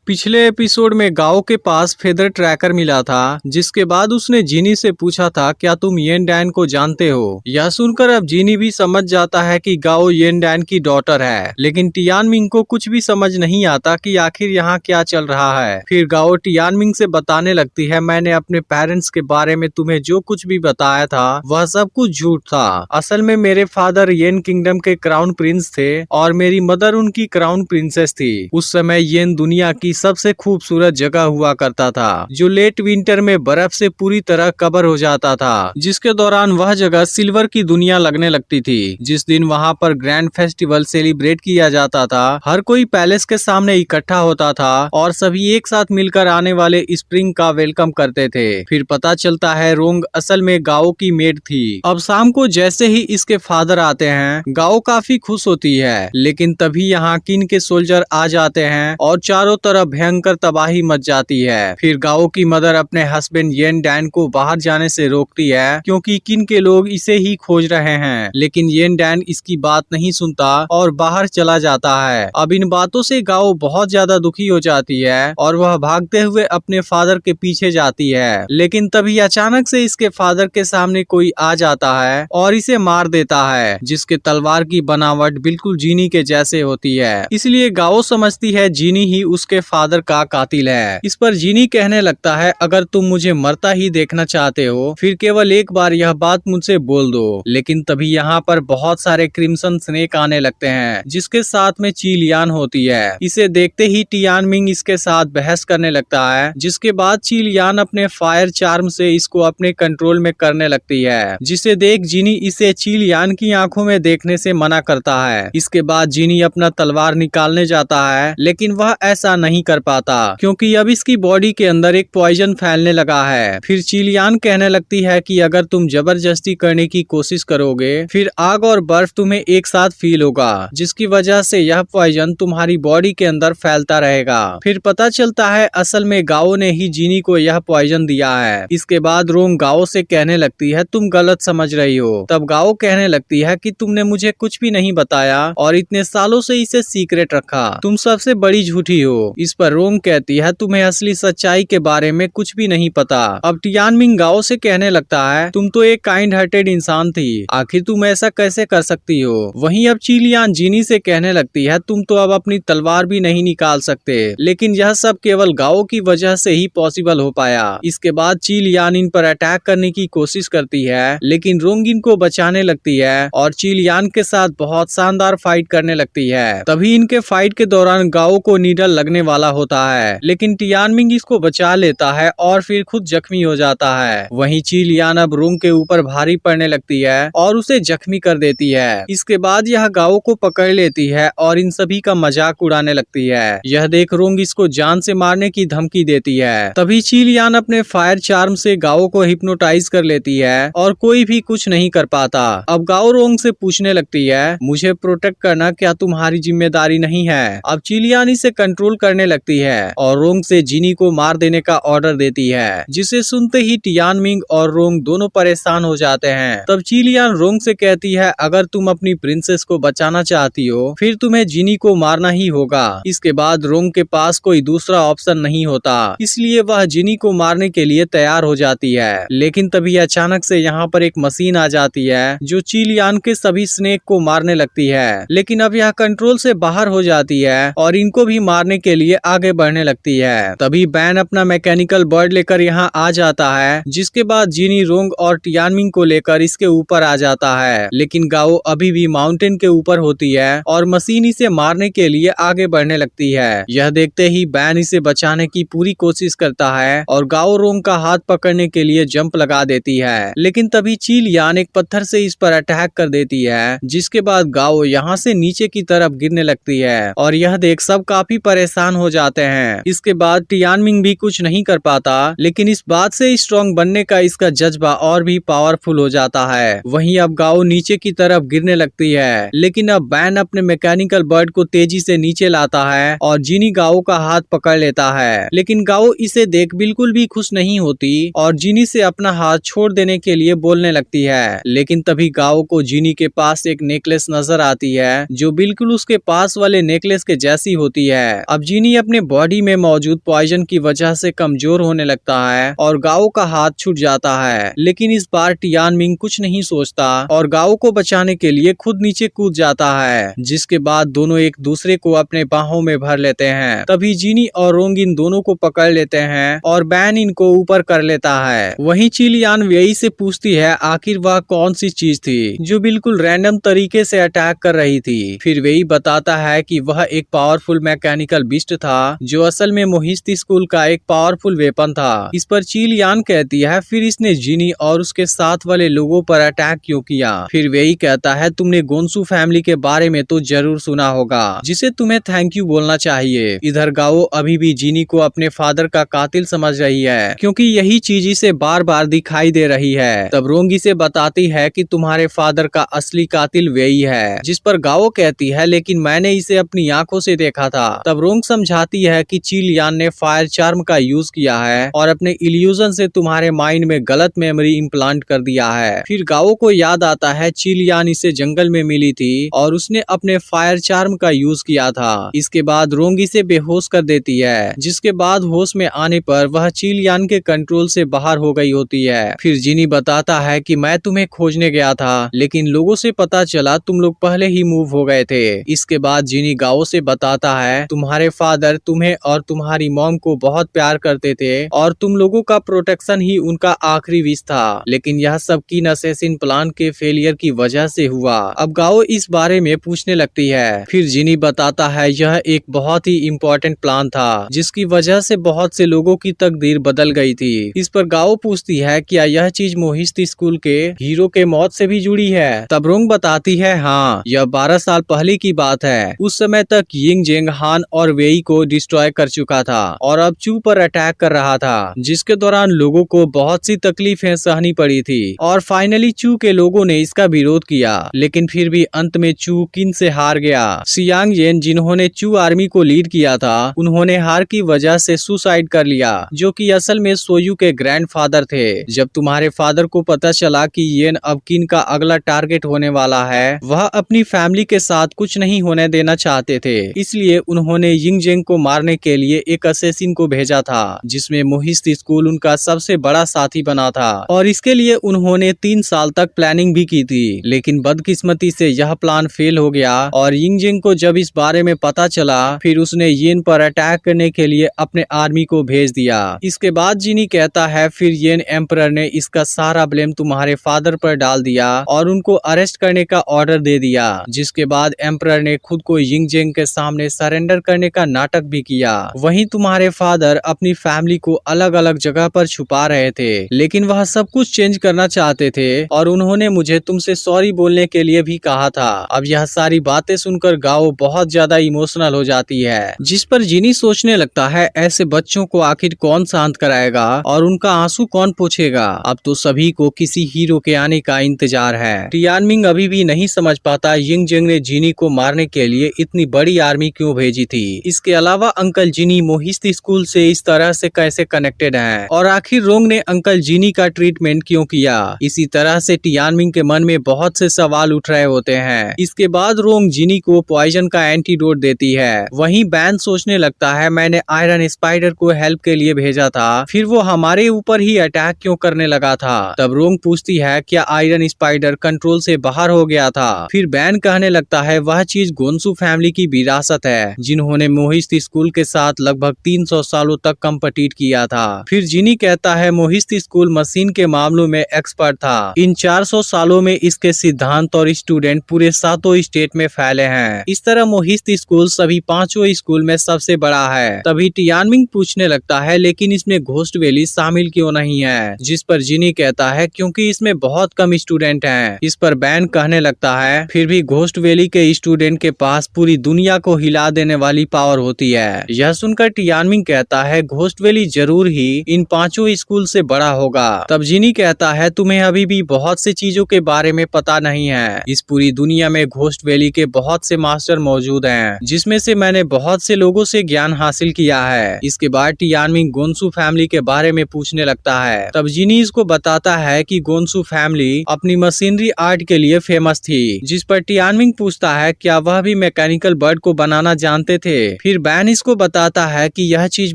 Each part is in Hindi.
पिछले एपिसोड में गाओ के पास फेदर ट्रैकर मिला था, जिसके बाद उसने जीनी से पूछा था क्या तुम येन डैन को जानते हो। यह सुनकर अब जीनी भी समझ जाता है कि गाओ येन डैन की डॉटर है, लेकिन टियानमिंग को कुछ भी समझ नहीं आता कि आखिर यहाँ क्या चल रहा है। फिर गाओ टियानमिंग से बताने लगती है, मैंने अपने पेरेंट्स के बारे में तुम्हें जो कुछ भी बताया था वह सब कुछ झूठ था। असल में मेरे फादर येन किंगडम के क्राउन प्रिंस थे और मेरी मदर उनकी क्राउन प्रिंसेस थी। उस समय येन दुनिया की सबसे खूबसूरत जगह हुआ करता था, जो लेट विंटर में बर्फ से पूरी तरह कवर हो जाता था, जिसके दौरान वह जगह सिल्वर की दुनिया लगने लगती थी। जिस दिन वहाँ पर ग्रैंड फेस्टिवल सेलिब्रेट किया जाता था, हर कोई पैलेस के सामने इकट्ठा होता था और सभी एक साथ मिलकर आने वाले स्प्रिंग का वेलकम करते थे। फिर पता चलता है रोंग असल में गाओ की मेड थी। अब शाम को जैसे ही इसके फादर आते हैं, गाओ काफी खुश होती है, लेकिन तभी यहाँ किन के सोल्जर आ जाते हैं और चारों तरफ भयंकर तबाही मच जाती है। फिर गाओ की मदर अपने हस्बैंड येन डैन को बाहर जाने से रोकती है, क्योंकि किन के लोग इसे ही खोज रहे हैं, लेकिन येन डैन इसकी बात नहीं सुनता और बाहर चला जाता है। अब इन बातों से गाओ बहुत ज्यादा दुखी हो जाती है और वह भागते हुए अपने फादर के पीछे जाती है, लेकिन तभी अचानक से इसके फादर के सामने कोई आ जाता है और इसे मार देता है, जिसके तलवार की बनावट बिल्कुल जीनी के जैसे होती है। इसलिए गाओ समझती है जीनी ही उसके फादर का कातिल है। इस पर जीनी कहने लगता है, अगर तुम मुझे मरता ही देखना चाहते हो फिर केवल एक बार यह बात मुझसे बोल दो। लेकिन तभी यहाँ पर बहुत सारे क्रिम्सन स्नेक आने लगते हैं, जिसके साथ में चीलियान होती है। इसे देखते ही टियानमिंग इसके साथ बहस करने लगता है, जिसके बाद चीलियान अपने फायर चार्म से इसको अपने कंट्रोल में करने लगती है, जिसे देख जीनी इसे चीलियान की आंखों में देखने से मना करता है। इसके बाद जीनी अपना तलवार निकालने जाता है, लेकिन वह ऐसा नहीं कर पाता, क्योंकि अब इसकी बॉडी के अंदर एक पॉइजन फैलने लगा है। फिर चीलियान कहने लगती है कि अगर तुम जबरदस्ती करने की कोशिश करोगे फिर आग और बर्फ तुम्हें एक साथ फील होगा, जिसकी वजह से यह पॉइजन तुम्हारी बॉडी के अंदर फैलता रहेगा। फिर पता चलता है असल में गाओ ने ही जीनी को यह पॉइजन दिया है। इसके बाद रोंग गाओ से कहने लगती है, तुम गलत समझ रही हो। तब गाओ कहने लगती है कि तुमने मुझे कुछ भी नहीं बताया और इतने सालों से इसे सीक्रेट रखा, तुम सबसे बड़ी झूठी हो। इस पर रोंग कहती है, तुम्हें असली सच्चाई के बारे में कुछ भी नहीं पता। अब टियानमिंग गाओ से कहने लगता है, तुम तो एक काइंड हार्टेड इंसान थी, आखिर तुम ऐसा कैसे कर सकती हो। वहीं अब चीलियान जीनी से कहने लगती है, तुम तो अब अपनी तलवार भी नहीं निकाल सकते, लेकिन यह सब केवल गाओ की वजह से ही पॉसिबल हो पाया। इसके बाद चीलियान इन पर अटैक करने की कोशिश करती है, लेकिन रोंग इनको बचाने लगती है और चीलियान के साथ बहुत शानदार फाइट करने लगती है। तभी इनके फाइट के दौरान गाओ को नीडल लगने वाला होता है, लेकिन टियानमिंग इसको बचा लेता है और फिर खुद जख्मी हो जाता है। वहीं चीलियान अब रोंग के ऊपर भारी पड़ने लगती है और उसे जख्मी कर देती है। इसके बाद यह गाओ को पकड़ लेती है और इन सभी का मजाक उड़ाने लगती है। यह देख रोंग इसको जान से मारने की धमकी देती है। तभी चीलियान अपने फायर चार्म से गाओ को हिप्नोटाइज कर लेती है और कोई भी कुछ नहीं कर पाता। अब गाओ रोंग से पूछने लगती है, मुझे प्रोटेक्ट करना क्या तुम्हारी जिम्मेदारी नहीं है। अब चीलियान इसे कंट्रोल करने लगती है और रोंग से जीनी को मार देने का ऑर्डर देती है, जिसे सुनते ही टियानमिंग और रोंग दोनों परेशान हो जाते हैं। तब चीलियान रोंग से कहती है, अगर तुम अपनी प्रिंसेस को बचाना चाहती हो फिर तुम्हें जीनी को मारना ही होगा। इसके बाद रोंग के पास कोई दूसरा ऑप्शन नहीं होता, इसलिए वह जीनी को मारने के लिए तैयार हो जाती है। लेकिन तभी अचानक से यहाँ पर एक मशीन आ जाती है जो चीलियान के सभी स्नेक को मारने लगती है, लेकिन अब यह कंट्रोल से बाहर हो जाती है और इनको भी मारने के लिए आगे बढ़ने लगती है। तभी बैन अपना मैकेनिकल बर्ड लेकर यहाँ आ जाता है, जिसके बाद जीनी रोंग और टियानमिंग को लेकर इसके ऊपर आ जाता है, लेकिन गाओ अभी भी माउंटेन के ऊपर होती है और मशीन इसे मारने के लिए आगे बढ़ने लगती है। यह देखते ही बैन इसे बचाने की पूरी कोशिश करता है और गाओ रोंग का हाथ पकड़ने के लिए जंप लगा देती है, लेकिन तभी चीलियान एक पत्थर से इस पर अटैक कर देती है, जिसके बाद गाओ यहाँ से नीचे की तरफ गिरने लगती है और यह देख सब काफी परेशान हो जाते हैं। इसके बाद टियानमिंग भी कुछ नहीं कर पाता, लेकिन इस बात से स्ट्रॉन्ग बनने का इसका जज्बा और भी पावरफुल हो जाता है। वहीं अब गाओ नीचे की तरफ गिरने लगती है, लेकिन अब बैन अपने मैकेनिकल बर्ड को तेजी से नीचे लाता है और जीनी गाओ का हाथ पकड़ लेता है, लेकिन गाओ इसे देख बिल्कुल भी खुश नहीं होती और जीनी से अपना हाथ छोड़ देने के लिए बोलने लगती है। लेकिन तभी गाओ को जीनी के पास एक नेकलेस नजर आती है, जो बिल्कुल उसके पास वाले नेकलेस के जैसी होती है। अब जीनी वहीं अपने बॉडी में मौजूद पॉइजन की वजह से कमजोर होने लगता है और गाओ का हाथ छूट जाता है। लेकिन इस बार टियानमिंग कुछ नहीं सोचता और गाओ को बचाने के लिए खुद नीचे कूद जाता है, जिसके बाद दोनों एक दूसरे को अपने बाहों में भर लेते हैं। तभी जीनी और रोंग इन दोनों को पकड़ लेते हैं और बैन इनको ऊपर कर लेता है। वहीं चिलियान वेई से पूछती है आखिर वह कौन सी चीज थी जो बिल्कुल रैंडम तरीके से अटैक कर रही थी। फिर वेई बताता है कि वह एक पावरफुल मैकेनिकल बिस्ट था जो असल में मोहिस्ती स्कूल का एक पावरफुल वेपन था। इस पर चिलियान कहती है फिर इसने जिनी और उसके साथ वाले लोगों पर अटैक क्यों किया। फिर वेई कहता है तुमने गोन्सू फैमिली के बारे में तो जरूर सुना होगा जिसे तुम्हें थैंक यू बोलना चाहिए। इधर गाओ अभी भी जिनी को अपने फादर का कातिल समझ रही है क्योंकि यही चीज इसे बार बार दिखाई दे रही है। तब रोंग इसे बताती है कि तुम्हारे फादर का असली कातिल वेई है, जिस पर गाओ कहती है लेकिन मैंने इसे अपनी आंखों से देखा था। तब रोंग समझाती है कि चिलियान ने फायर चार्म का यूज किया है और अपने इल्यूजन से तुम्हारे माइंड में गलत मेमोरी इम्प्लांट कर दिया है। फिर गाओ को याद आता है चिलियान इसे जंगल में मिली थी और उसने अपने फायर चार्म का यूज किया था। इसके बाद रोंग इसे बेहोश कर देती है, जिसके बाद होश में आने पर वह चिलियान के कंट्रोल से बाहर हो गई होती है। फिर जिनी बताता है कि मैं तुम्हें खोजने गया था लेकिन लोगों से पता चला तुम लोग पहले ही मूव हो गए थे। इसके बाद जिनी गाओ से बताता है तुम्हारे फादर तुम्हें और तुम्हारी मॉम को बहुत प्यार करते थे और तुम लोगों का प्रोटेक्शन ही उनका आखिरी विश था, लेकिन यह सब कीन असैसिन प्लान के फेलियर की वजह से हुआ। अब गाओ इस बारे में पूछने लगती है। फिर जिनी बताता है यह एक बहुत ही इम्पोर्टेंट प्लान था जिसकी वजह से बहुत से लोगों की तकदीर बदल गई थी। इस पर गाओ पूछती है क्या यह चीज मोहिस्ती स्कूल के हीरो के मौत से भी जुड़ी है। तब रोंग बताती है हाँ, यह 12 साल पहले की बात है। उस समय तक यिंग जेंग हान और वेई को डिस्ट्रॉय कर चुका था और अब चू पर अटैक कर रहा था, जिसके दौरान लोगों को बहुत सी तकलीफें सहनी पड़ी थी और फाइनली चू के लोगों ने इसका विरोध किया। लेकिन फिर भी अंत में चू किन से हार गया। सियांग येन जिन्होंने चू आर्मी को लीड किया था उन्होंने हार की वजह से सुसाइड कर लिया, जो कि असल में सोयू के ग्रैंडफादर थे। जब तुम्हारे फादर को पता चला कि येन अब किन का अगला टारगेट होने वाला है, वह अपनी फैमिली के साथ कुछ नहीं होने देना चाहते थे, इसलिए उन्होंने यिंग जेंग को मारने के लिए एक असैसिन को भेजा था जिसमें मोहिस्ती स्कूल उनका सबसे बड़ा साथी बना था और इसके लिए उन्होंने 3 साल तक प्लानिंग भी की थी। लेकिन बदकिस्मती से यह प्लान फेल हो गया और यिंग जेंग को जब इस बारे में पता चला फिर उसने येन पर अटैक करने के लिए अपने आर्मी को भेज दिया। इसके बाद जिनी कहता है फिर येन एम्परर ने इसका सारा ब्लेम तुम्हारे फादर पर डाल दिया और उनको अरेस्ट करने का ऑर्डर दे दिया, जिसके बाद एम्परर ने खुद को यिंग जेंग के सामने सरेंडर करने का नाटक भी किया। वहीं तुम्हारे फादर अपनी फैमिली को अलग अलग जगह पर छुपा रहे थे, लेकिन वह सब कुछ चेंज करना चाहते थे और उन्होंने मुझे तुमसे सॉरी बोलने के लिए भी कहा था। अब यह सारी बातें सुनकर गाओ बहुत ज्यादा इमोशनल हो जाती है, जिस पर जिनी सोचने लगता है ऐसे बच्चों को आखिर कौन शांत कराएगा और उनका आंसू कौन पोंछेगा। अब तो सभी को किसी हीरो के आने का इंतजार है। टियानमिंग अभी भी नहीं समझ पाता यिंग जेंग ने जिनी को मारने के लिए इतनी बड़ी आर्मी क्यों भेजी थी। इसके अलावा अंकल जिनी मोहिस्ती स्कूल से इस तरह से कैसे कनेक्टेड हैं और आखिर रोंग ने अंकल जिनी का ट्रीटमेंट क्यों किया। इसी तरह से टियानमिंग के मन में बहुत से सवाल उठ रहे होते हैं। इसके बाद रोंग जिनी को पॉइजन का एंटीडोट देती है। वहीं बैन सोचने लगता है मैंने आयरन स्पाइडर को हेल्प के लिए भेजा था, फिर वो हमारे ऊपर ही अटैक क्यों करने लगा था। तब रोंग पूछती है क्या आयरन स्पाइडर कंट्रोल से बाहर हो गया था। फिर बैन कहने लगता है वह चीज गोन्सू फैमिली की विरासत है जिन्होंने मोहिस्ती स्कूल के साथ लगभग 300 सालों तक कम्पीट किया था। फिर जिनी कहता है मोहिस्ती स्कूल मशीन के मामलों में एक्सपर्ट था। इन 400 सालों में इसके सिद्धांत और स्टूडेंट पूरे 7 स्टेट में फैले हैं। इस तरह मोहिस्ती स्कूल सभी 5 स्कूल में सबसे बड़ा है। तभी टियानमिंग पूछने लगता है लेकिन इसमें घोस्ट वैली शामिल क्यों नहीं है, जिस पर जिनी कहता है क्योंकि इसमें बहुत कम स्टूडेंट हैं। इस पर बैन कहने लगता है फिर भी घोस्ट वैली के स्टूडेंट के पास पूरी दुनिया को हिला देने वाली पावर होती है। यह सुनकर टियानमिंग कहता है घोस्ट वैली जरूर ही इन 5 स्कूल से बड़ा होगा। तब जिनी कहता है तुम्हें अभी भी बहुत से चीजों के बारे में पता नहीं है। इस पूरी दुनिया में घोस्ट वैली के बहुत से मास्टर मौजूद हैं, जिसमें से मैंने बहुत से लोगों से ज्ञान हासिल किया है। इसके बाद टियानमिंग गोन्सू फैमिली के बारे में पूछने लगता है। तब जिनी इसको बताता है कि गोन्सू फैमिली अपनी मशीनरी आर्ट के लिए फेमस थी, जिस पर टियानमिंग पूछता है क्या वह भी मैकेनिकल बर्ड को बनाना जानते थे। फिर बैन इसको बताता है कि यह चीज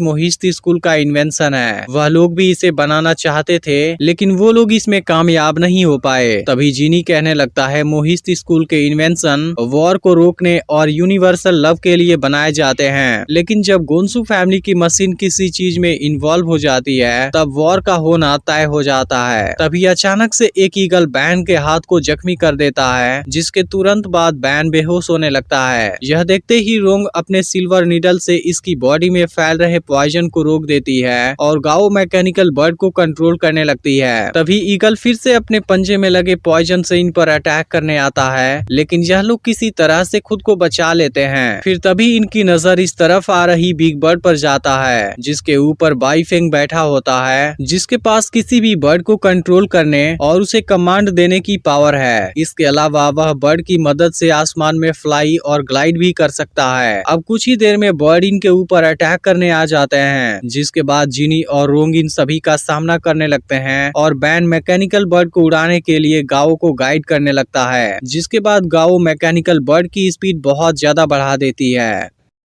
मोहिस्ती स्कूल का इन्वेंशन है। वह लोग भी इसे बनाना चाहते थे लेकिन वो लोग इसमें कामयाब नहीं हो पाए। तभी जीनी कहने लगता है मोहिस्ती स्कूल के इन्वेंशन वॉर को रोकने और यूनिवर्सल लव के लिए बनाए जाते हैं, लेकिन जब गोन्सू फैमिली की मशीन किसी चीज में इन्वॉल्व हो जाती है तब वॉर का होना तय हो जाता है। तभी अचानक से एक ईगल बैन के हाथ को जख्मी कर देता है, जिसके तुरंत बाद बैन बेहोश होने लगता है। यह देखते ही रोंग अपने सिल्वर नीडल से इसकी बॉडी में फैल रहे पॉइजन को रोक देती है और गाओ मैकेनिकल बर्ड को कंट्रोल करने लगती है। तभी ईगल फिर से अपने पंजे में लगे पॉइजन से इन पर अटैक करने आता है, लेकिन यह लोग किसी तरह से खुद को बचा लेते हैं। फिर तभी इनकी नजर इस तरफ आ रही बिग बर्ड पर जाता है, जिसके ऊपर बाईफेंग बैठा होता है, जिसके पास किसी भी बर्ड को कंट्रोल करने और उसे कमांड देने की पावर है। इसके अलावा वह बर्ड की मदद से आसमान में फ्लाई और ग्लाइड भी कर सकता है। अब कुछ ही देर में बर्ड इनके ऊपर अटैक करने आ जाते हैं, जिसके बाद जीनी और रोंग इन सभी का सामना करने लगते हैं और बैन मैकेनिकल बर्ड को उड़ाने के लिए गाओ को गाइड करने लगता है, जिसके बाद गाओ मैकेनिकल बर्ड की स्पीड बहुत ज्यादा बढ़ा देती है।